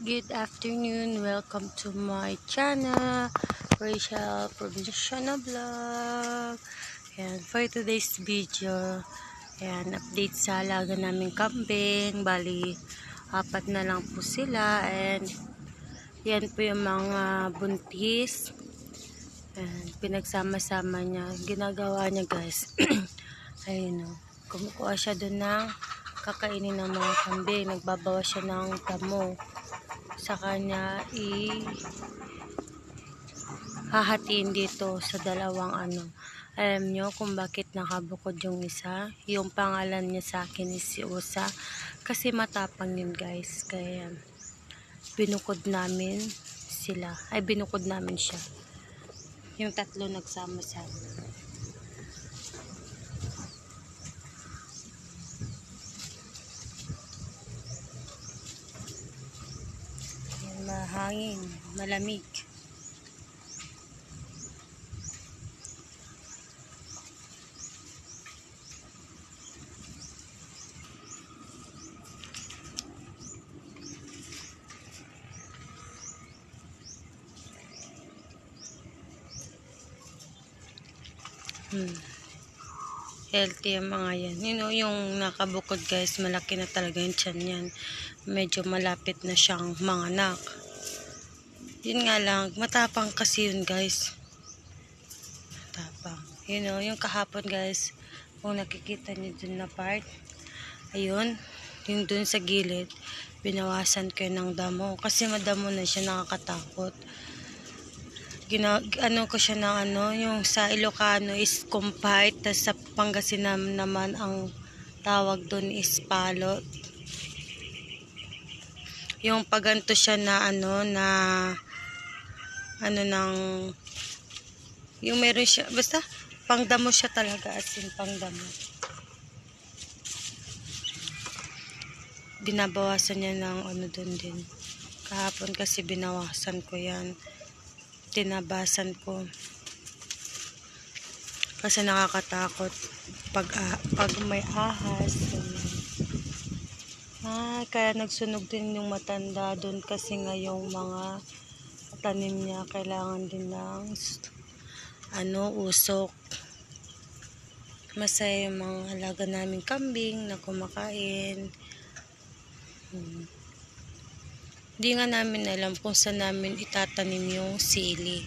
Good afternoon, welcome to my channel, Rachel Provincial Vlog. And for today's video, and update sa alaga naming kambing. Bali, 4 na lang po sila. And yan po yung mga buntis. And pinagsama-sama niya. Ginagawa niya guys. Ayun o. Kumukuha siya dun ng kakainin ng mga kambing. Nagbabawa siya ng damo. Sa kanya hahatiin dito sa dalawang Alam nyo kung bakit nakabukod yung isa? Yung pangalan niya sa akin is si Usa. Kasi matapang yun guys. Kaya binukod namin sila. Ay binukod namin siya. Yung tatlo nagsama-sama. Mahangin, malamig. Healthy yung mga yan. Yung nakabukod guys, malaki na talaga yung tiyan yan. Medyo malapit na siyang manganak. Yun nga lang, matapang kasi yun guys. Matapang. Yung kahapon guys, kung nakikita nyo dun na part, ayun, yung dun sa gilid, binawasan ko ng damo. Kasi madamo na siya, nakakatakot. Ko siya ng yung sa Ilocano is compite, tas sa Pangasinan naman ang tawag doon is palot. Yung paganto siya na yung meron siya, basta pangdamo siya talaga, as in pangdamo. Binabawasan niya ng doon din. Kahapon kasi binawasan ko yan. Tinabasan ko kasi nakakatakot pag may ahas. Kaya nagsunog din yung matanda doon kasi nga yung mga tanim niya kailangan din ng usok. Masaya yung mga alaga naming kambing na kumakain. Hindi nga namin alam kung saan namin itatanim yung sili.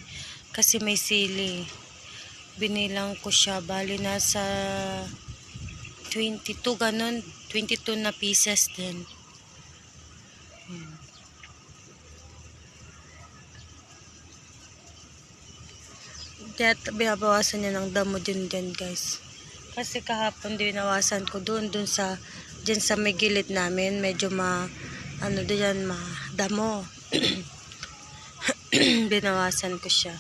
Kasi may sili. Binilang ko siya. Bali nasa 22 ganun. 22 na pieces din. Kaya binabawasan niya ng damo din guys. Kasi kahapon dinawasan ko dun sa dyan sa may gilid namin. Medyo damo. Binawasan ko siya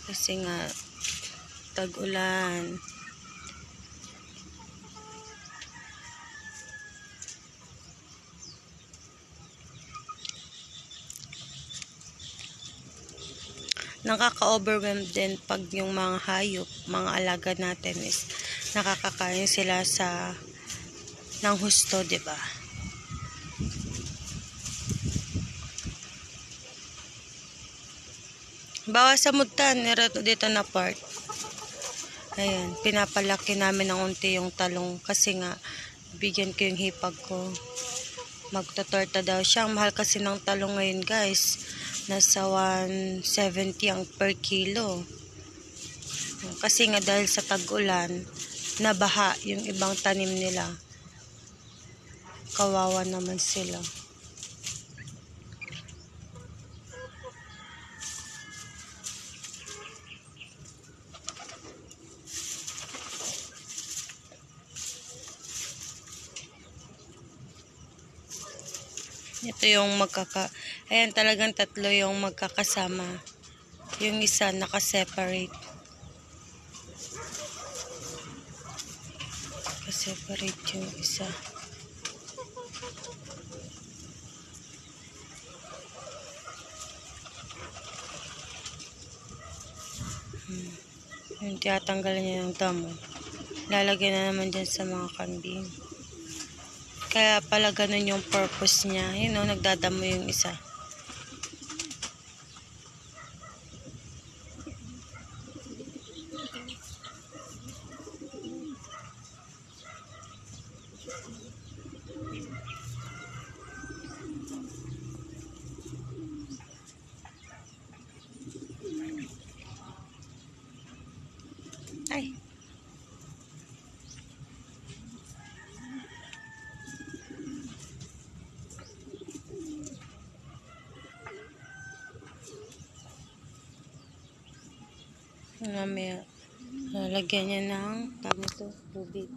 kasi nga tag-ulan. Nakaka-overwhelm din pag yung mga hayop, mga alaga natin is nakakakain sila ng husto, diba? Bawas sa mudtan, dito na part. Ayan, pinapalaki namin ng unti yung talong kasi nga bigyan ko yung hipag ko. Magtotorta daw siya. Ang mahal kasi ng talong ngayon guys. Nasa 170 ang per kilo. Kasi nga dahil sa tag-ulan, nabaha yung ibang tanim nila. Kawawa naman sila. Ito yung ayan, talagang tatlo yung magkakasama. Yung isa naka-separate. Naka-separate yung isa. Yung tiyatanggal niya ng damo. Lalagyan na naman dyan sa mga kambing. Kaya pala ganun yung purpose niya. Yun o, nagdadamo yung isa. Ay. Mamaya, lalagyan niya ng tubig.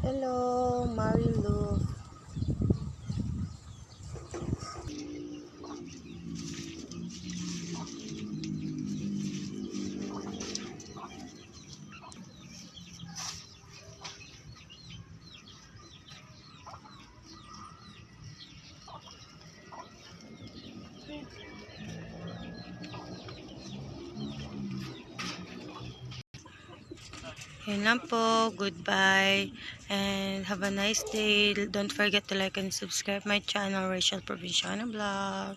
Hello, Marilu. Yun lang po. Goodbye. And have a nice day. Don't forget to like and subscribe my channel, Rachel Provinciano Vlog.